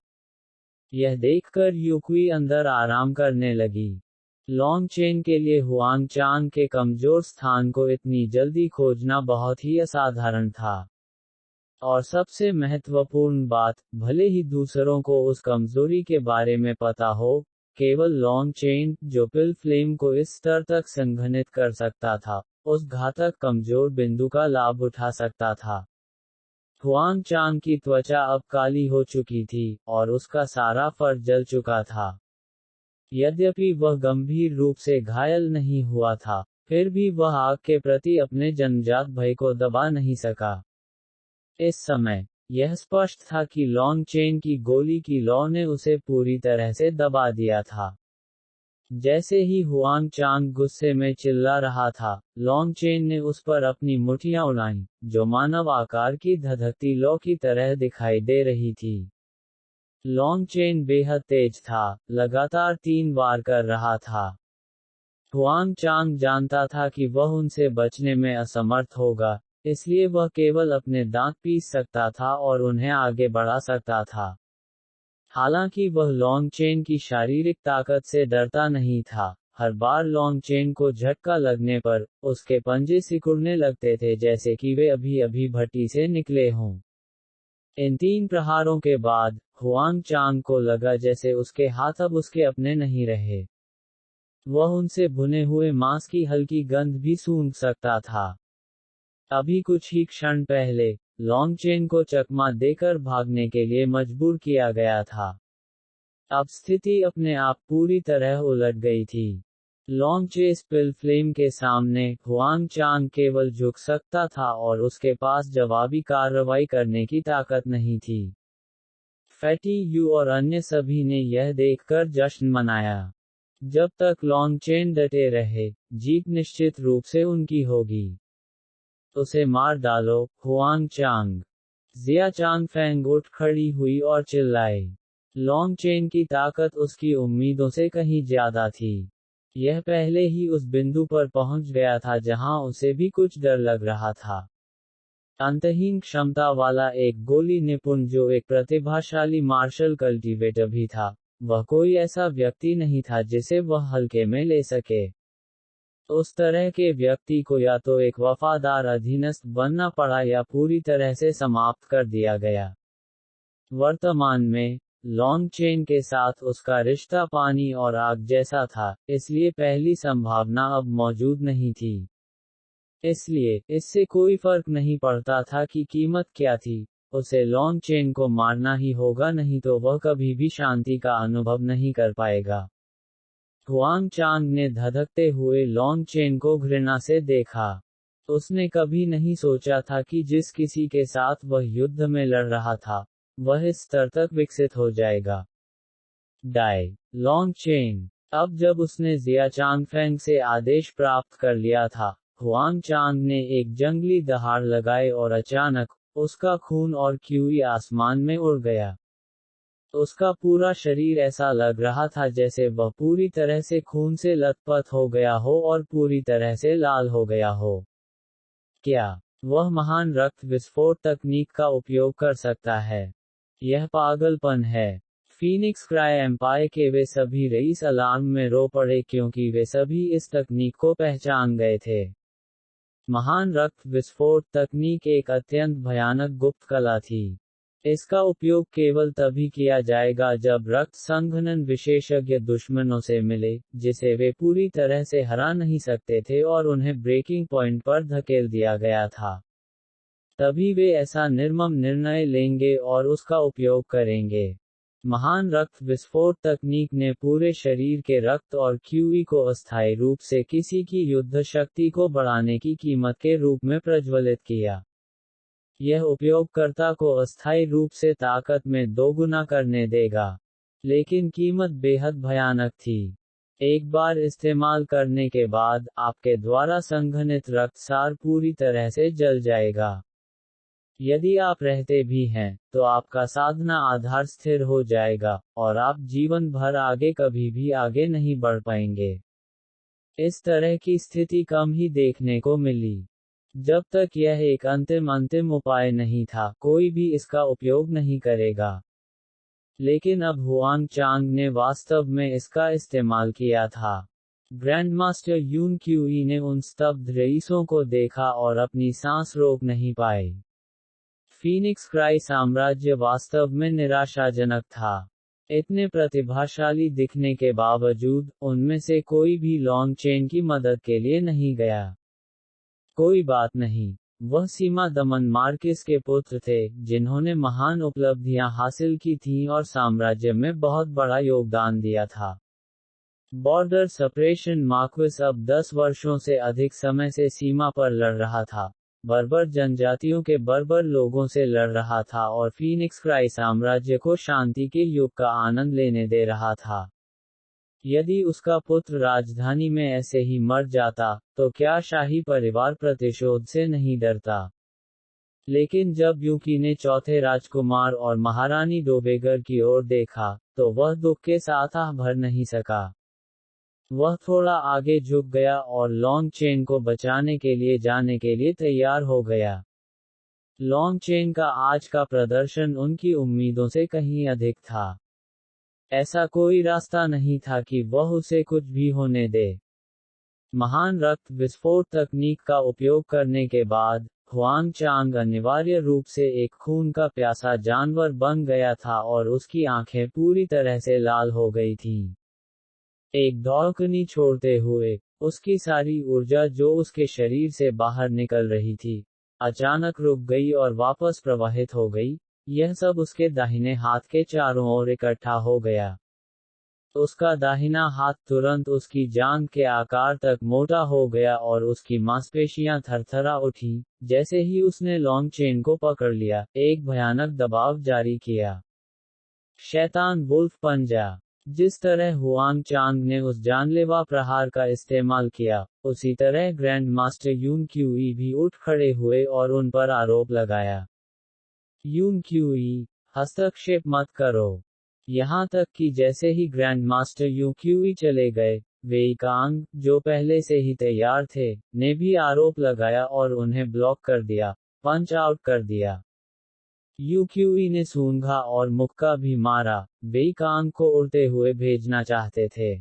यह देखकर युक्वी अंदर आराम करने लगी। लॉन्ग चेन के लिए हुआंग चांग के कमजोर स्थान को इतनी जल्दी खोजना बहुत ही असाधारण था। और सबसे महत्वपूर्ण बात, भले ही दूसरों को उस कमजोरी के बारे में पता हो, केवल लॉन्ग चेन, जो पिल फ्लेम को इस स्तर तक संघनित कर सकता था, उस घातक कमजोर बिंदु का लाभ उठा सकता था। हुआंग चांग की त्वचा अब काली हो चुकी थी, और उसका सारा फर जल चुका था। यद्यपि वह गंभीर रूप से घायल नहीं हुआ था, फिर भी वह आग के प्रति अपने जन्मजात भय को दबा नहीं सका। इस समय, यह स्पष्ट था कि लॉन्ग चेन की गोली की लौ ने उसे पूरी तरह से दबा दिया था। जैसे ही हुआंग चांग गुस्से में चिल्ला रहा था, लॉन्ग चेन ने उस पर अपनी मुठ्ठियां उड़ाईं, जो मानव आकार की धधकती लौ की तरह दिखाई दे रही थी। लॉन्ग चेन बेहद तेज था, लगातार 3 वार कर रहा था। हुआंग चांग जानता था कि वह उनसे बचने में असमर्थ होगा, इसलिए वह केवल अपने दांत पीस सकता था और उन्हें आगे बढ़ा सकता था। हालांकि वह लॉन्ग चेन की शारीरिक ताकत से डरता नहीं था। हर बार लॉन्ग चेन को झटका लगने पर, उसके पंजे सिकुड़ने लगते थे जैसे कि वे अभी अभी भट्टी से निकले हों। इन 3 प्रहारों के बाद, हुआंग चांग को लगा जैसे उसके हाथ अब उसके अपने नहीं रहे। वह उनसे भुने हुए मांस की हल्की गंध भी सूंघ सकता था। अभी कुछ ही क्षण पहले, लॉन्ग चेन को चकमा देकर भागने के लिए मजबूर किया गया था। अब स्थिति अपने आप पूरी तरह उलट गई थी। लॉन्ग चेन पिल फ्लेम के सामने, हुआंग चांग केवल झुक सकता था और उसके पास जवाबी कार्रवाई करने की ताकत नहीं थी। फैटी यू और अन्य सभी ने यह देखकर जश्न मनाया। जब तक लॉन्ग चेन डटे रहे, जीत निश्चित रूप से उनकी होगी। उसे मार डालो, हुआंग चांग। जिया चांगफेंग उठ खड़ी हुई और चिल्लाई। लॉन्गचेन की ताकत उसकी उम्मीदों से कहीं ज्यादा थी। यह पहले ही उस बिंदु पर पहुंच गया था जहां उसे भी कुछ डर लग रहा था। अंतहीन क्षमता वाला एक गोली निपुण जो एक प्रतिभाशाली मार्शल कल्टीवेटर भी था, वह कोई ऐसा व्यक्ति नहीं था जिसे वह हल्के में ले सके। उस तरह के व्यक्ति को या तो एक वफादार अधीनस्थ बनना पड़ा या पूरी तरह से समाप्त कर दिया गया। वर्तमान में, लॉन्गचेन के साथ उसका रिश्ता पानी और आग जैसा था, इसलिए पहली संभावना अब मौजूद नहीं थी। इसलिए, इससे कोई फर्क नहीं पड़ता था कि कीमत क्या थी, उसे लॉन्गचेन को मारना ही होगा, नहीं तो वह कभी भी शांति का अनुभव नहीं कर पाएगा। हुआंग चांग ने धधकते हुए लॉन्गचेन को घृणा से देखा। उसने कभी नहीं सोचा था कि जिस किसी के साथ वह युद्ध में लड़ रहा था, वह इस स्तर तक विकसित हो जाएगा। डाई लॉन्गचेन। अब जब उसने जिया चांगफेंग से आदेश प्राप्त कर लिया था, हुआंग चांग ने एक जंगली दहाड़ लगाए और अचानक, उसका खून और क्यूई आसमान में उड़ गया। उसका पूरा शरीर ऐसा लग रहा था जैसे वह पूरी तरह से खून से लथपथ हो गया हो और पूरी तरह से लाल हो गया हो। क्या वह महान रक्त विस्फोट तकनीक का उपयोग कर सकता है? यह पागलपन है। फीनिक्स क्राई एम्पायर के वे सभी रईस अलार्म में रो पड़े क्योंकि वे सभी इस तकनीक को पहचान गए थे। महान रक्त विस्फोट तकनीक एक अत्यंत भयानक गुप्त कला थी। इसका उपयोग केवल तभी किया जाएगा जब रक्त संघनन विशेषज्ञ दुश्मनों से मिले, जिसे वे पूरी तरह से हरा नहीं सकते थे और उन्हें ब्रेकिंग पॉइंट पर धकेल दिया गया था। तभी वे ऐसा निर्मम निर्णय लेंगे और उसका उपयोग करेंगे। महान रक्त विस्फोट तकनीक ने पूरे शरीर के रक्त और क्यूई को अस्थायी रूप से किसी की युद्ध शक्ति को बढ़ाने की कीमत के रूप में प्रज्वलित किया। यह उपयोगकर्ता को अस्थायी रूप से ताकत में दोगुना करने देगा। लेकिन कीमत बेहद भयानक थी। एक बार इस्तेमाल करने के बाद, आपके द्वारा संघनित रक्तसार पूरी तरह से जल जाएगा। यदि आप रहते भी हैं, तो आपका साधना आधार स्थिर हो जाएगा, और आप जीवन भर आगे कभी भी आगे नहीं बढ़ पाएंगे। इस तरह की स्थिति कम ही देखने को मिली। जब तक यह एक अंतिम उपाय नहीं था, कोई भी इसका उपयोग नहीं करेगा। लेकिन अब हुआंग चांग ने वास्तव में इसका इस्तेमाल किया था। ग्रैंडमास्टर यून क्यूई ने उन स्तब्ध रईसों को देखा और अपनी सांस रोक नहीं पाए। फीनिक्स क्राई साम्राज्य वास्तव में निराशाजनक था। इतने प्रतिभाशाली दिखने के बावजूद, उनमें से कोई भी लॉन्गचेन की मदद के लिए नहीं गया। कोई बात नहीं, वह सीमा दमन मार्किस के पुत्र थे, जिन्होंने महान उपलब्धियां हासिल की थीं और साम्राज्य में बहुत बड़ा योगदान दिया था। बॉर्डर सेपरेशन मार्क्विस अब 10 वर्षों से अधिक समय से सीमा पर लड़ रहा था, बर्बर जनजातियों के बर्बर लोगों से लड़ रहा था और फीनिक्स क्राई साम्राज्य को शांति के युग का आनंद लेने दे रहा था। यदि उसका पुत्र राजधानी में ऐसे ही मर जाता, तो क्या शाही परिवार प्रतिशोध से नहीं डरता? लेकिन जब यूकी ने चौथे राजकुमार और महारानी डोबेगर की ओर देखा, तो वह दुख के साथ आह भर नहीं सका। वह थोड़ा आगे झुक गया और लॉन्गचेन को बचाने के लिए जाने के लिए तैयार हो गया। लॉन्गचेन का आज का प्रदर्शन उनकी उम्मीदों से कहीं अधिक था। ऐसा कोई रास्ता नहीं था कि वह उसे कुछ भी होने दे। महान रक्त विस्फोट तकनीक का उपयोग करने के बाद, हुआंग चांग अनिवार्य रूप से एक खून का प्यासा जानवर बन गया था और उसकी आंखें पूरी तरह से लाल हो गई थीं। एक धौंकनी छोड़ते हुए, उसकी सारी ऊर्जा जो उसके शरीर से बाहर निकल रही थी, अचानक रुक गई और वापस प्रवाहित हो गई। यह सब उसके दाहिने हाथ के चारों ओर इकट्ठा हो गया। उसका दाहिना हाथ तुरंत उसकी जांघ के आकार तक मोटा हो गया और उसकी मांसपेशियां थरथरा उठी। जैसे ही उसने लॉन्गचेन को पकड़ लिया, एक भयानक दबाव जारी किया। शैतान वुल्फ पंजा। जिस तरह हुआंग चांग ने उस जानलेवा प्रहार का इस्तेमाल किया, उसी तरह ग्रैंड मास्टर यून क्यूई भी उठ खड़े हुए और उन पर आरोप लगाया। यून क्यूई, हस्तक्षेप मत करो। यहाँ तक कि जैसे ही ग्रैंड मास्टर यून क्यूई चले गए, वेई कांग, जो पहले से ही तैयार थे, ने भी आरोप लगाया और उन्हें ब्लॉक कर दिया, पंच आउट कर दिया। यू क्यूई ने सूंघा और मुक्का भी मारा। वेई कांग को उड़ते हुए भेजना चाहते थे।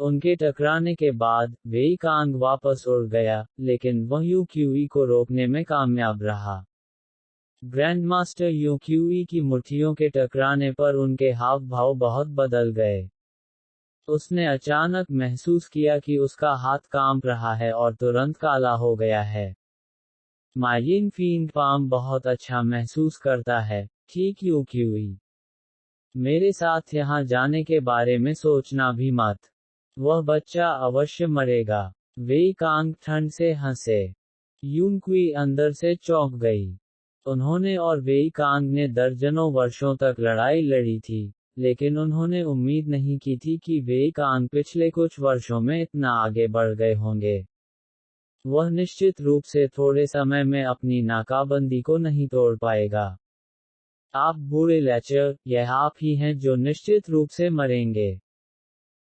उनके टकराने के बाद, वेई कांग वापस उड़ गया, लेकिन वह यू क्यूई को रोकने में कामयाब रहा। ग्रैंडमास्टर यू क्यूई की मुट्ठियों के टकराने पर उनके हाव भाव बहुत बदल गए। उसने अचानक महसूस किया कि उसका हाथ कांप रहा है और तुरंत काला हो गया है। मायिन फील्ड पाम बहुत अच्छा महसूस करता है, ठीक यू क्यूई। मेरे साथ यहाँ जाने के बारे में सोचना भी मत। वह बच्चा अवश्य मरेगा। वेई कांग ठंड से हंसे। यून क्वी अंदर से चौंक गई। उन्होंने और वेई कांग ने दर्जनों वर्षों तक लड़ाई लड़ी थी, लेकिन उन्होंने उम्मीद नहीं की थी कि वेई कांग पिछले कुछ वर्षों में इतना आगे बढ़ गए होंगे। वह निश्चित रूप से थोड़े समय में अपनी नाकाबंदी को नहीं तोड़ पाएगा। आप बूढ़े लेचर, यह आप ही हैं जो निश्चित रूप से मरेंगे।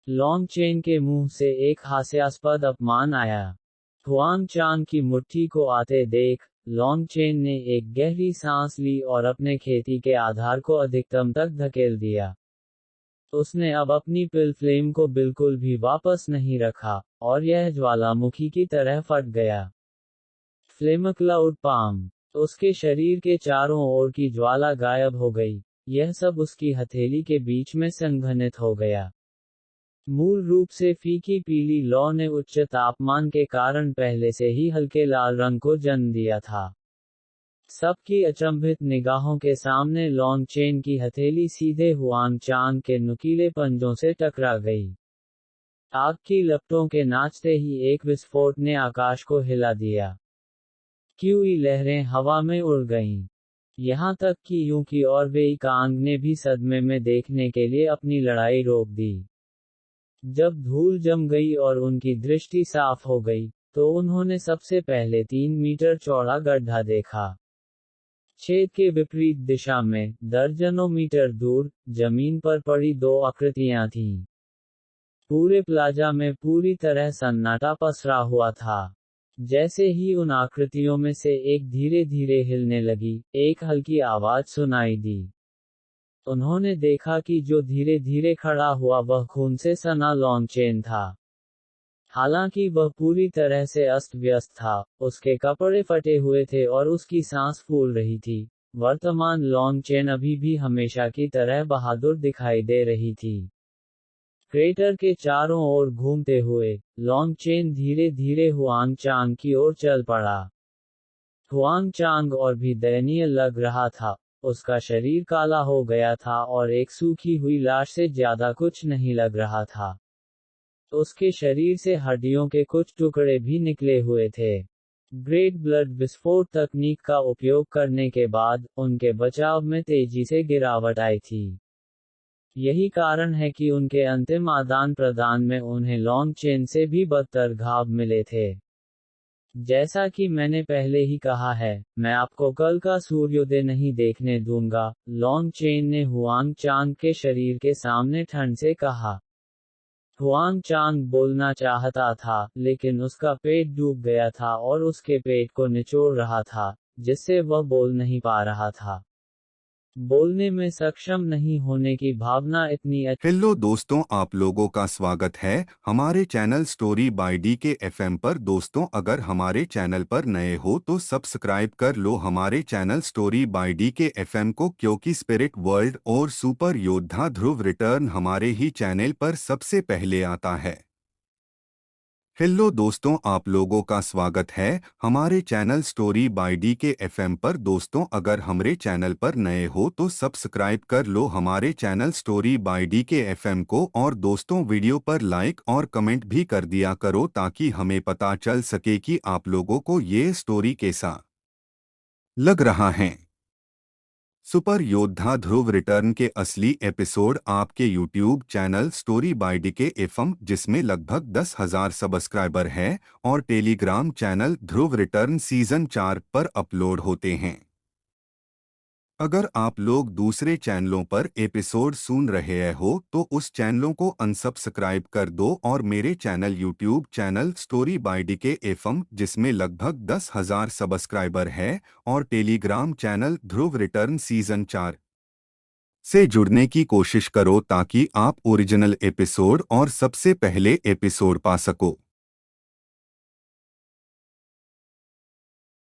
लॉन्ग चेन के मुंह से एक हास्यास्पद अपमान आया। हुआंग चांग की मुट्ठी को आते देख, लॉन्ग चेन ने एक गहरी सांस ली और अपने खेती के आधार को अधिकतम तक धकेल दिया। उसने अब अपनी पिल फ्लेम को बिल्कुल भी वापस नहीं रखा, और यह ज्वालामुखी की तरह फट गया। Flame cloud palm. उसके शरीर के चारों ओर की ज्वाला गायब हो गई। यह सब उसकी हथेली के बीच में संघनित हो गया। मूल रूप से फीकी पीली लौ ने उच्च तापमान के कारण पहले से ही हल्के लाल रंग को जन्म दिया था। सबकी अचंभित निगाहों के सामने लॉन्ग चेन की हथेली सीधे हुआंग चांग के नुकीले पंजों से टकरा गई। आग की लपटों के नाचते ही एक विस्फोट ने आकाश को हिला दिया। क्यूई लहरें हवा में उड़ गईं। यहाँ तक कि यूकी और वेई कांग ने भी सदमे में देखने के लिए अपनी लड़ाई रोक दी। जब धूल जम गई और उनकी दृष्टि साफ हो गई, तो उन्होंने सबसे पहले 3 मीटर चौड़ा गड्ढा देखा। छेद के विपरीत दिशा में, दर्जनों मीटर दूर, जमीन पर पड़ी 2 आकृतियां थीं। पूरे प्लाजा में पूरी तरह सन्नाटा पसरा हुआ था। जैसे ही उन आकृतियों में से एक धीरे धीरे हिलने लगी, एक हल्की आवाज सुनाई दी। उन्होंने देखा कि जो धीरे धीरे खड़ा हुआ वह खून से सना लॉन्ग चेन था। हालांकि वह पूरी तरह से अस्त व्यस्त था, उसके कपड़े फटे हुए थे और उसकी सांस फूल रही थी। वर्तमान लॉन्ग चेन अभी भी हमेशा की तरह बहादुर दिखाई दे रही थी। क्रेटर के चारों ओर घूमते हुए, लॉन्ग चेन धीरे धीरे हुआंग चांग की ओर चल पड़ा। हुआंग चांग और भी दयनीय लग रहा था। उसका शरीर काला हो गया था और एक सूखी हुई लाश से ज्यादा कुछ नहीं लग रहा था। उसके शरीर से हड्डियों के कुछ टुकड़े भी निकले हुए थे। ग्रेट ब्लड विस्फोट तकनीक का उपयोग करने के बाद, उनके बचाव में तेजी से गिरावट आई थी। यही कारण है कि उनके अंतिम आदान प्रदान में उन्हें लॉन्ग चेन से भी बदतर घाव मिले थे। जैसा कि मैंने पहले ही कहा है, मैं आपको कल का सूर्योदय नहीं देखने दूंगा, लॉन्ग चेन ने हुआंग चांग के शरीर के सामने ठंड से कहा। हुआंग चांग बोलना चाहता था, लेकिन उसका पेट डूब गया था और उसके पेट को निचोड़ रहा था, जिससे वह बोल नहीं पा रहा था। बोलने में सक्षम नहीं होने की भावना इतनी हेलो दोस्तों, आप लोगों का स्वागत है हमारे चैनल स्टोरी बाय डी के एफएम पर। दोस्तों, अगर हमारे चैनल पर नए हो तो सब्सक्राइब कर लो हमारे चैनल स्टोरी बाय डी के एफएम को, क्योंकि स्पिरिट वर्ल्ड और सुपर योद्धा ध्रुव रिटर्न हमारे ही चैनल पर सबसे पहले आता है। हेलो दोस्तों, आप लोगों का स्वागत है हमारे चैनल स्टोरी बाय डी के एफएम पर। दोस्तों, अगर हमारे चैनल पर नए हो तो सब्सक्राइब कर लो हमारे चैनल स्टोरी बाय डी के एफएम को, और दोस्तों वीडियो पर लाइक और कमेंट भी कर दिया करो ताकि हमें पता चल सके कि आप लोगों को ये स्टोरी कैसा लग रहा है। सुपर योद्धा ध्रुव रिटर्न के असली एपिसोड आपके YouTube channel story by DK FM, जिसमें लगभग 10,000 सब्सक्राइबर हैं, और Telegram channel Dhruv return season 4 पर अपलोड होते हैं। अगर आप लोग दूसरे चैनलों पर एपिसोड सुन रहे हो तो उस चैनलों को अनसब्सक्राइब कर दो और मेरे channel YouTube channel story by DK FM, जिसमें लगभग 10,000 सब्सक्राइबर है, और Telegram channel Dhruv return season 4 से जुड़ने की कोशिश करो ताकि आप ओरिजिनल एपिसोड और सबसे पहले एपिसोड पा सको।